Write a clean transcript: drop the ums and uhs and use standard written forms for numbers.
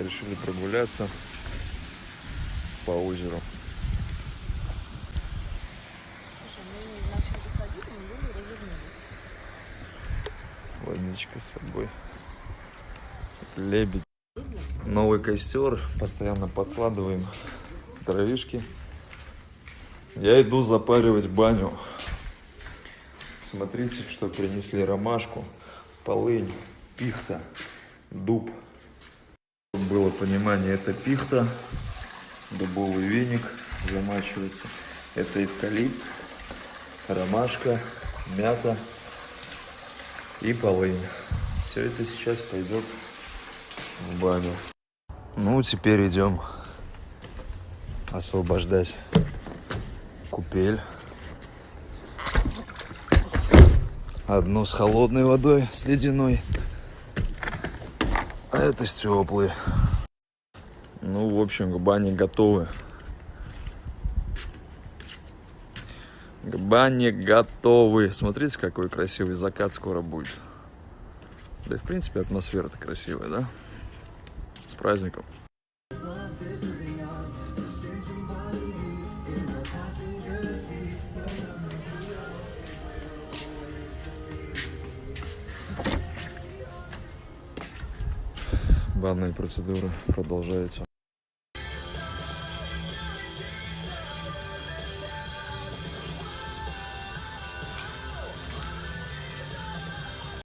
решили прогуляться по озеру. Слушай, мы начали выходить, мы были развернулись. Водичка с собой. Лебедь. Новый костер. Постоянно подкладываем травишки. Я иду запаривать баню. Смотрите, что принесли: ромашку, полынь, пихта, дуб. Чтобы было понимание, это пихта, дубовый веник замачивается. Это эвкалипт, ромашка, мята и полынь. Все это сейчас пойдет в баню. Ну, теперь идем освобождать купель. Одну с холодной водой, с ледяной, а это с теплой. Ну, в общем, к бане готовы. К бане готовы. Смотрите, какой красивый закат скоро будет. Да и, в принципе, атмосфера-то красивая, да? С праздником. Банная процедура продолжается.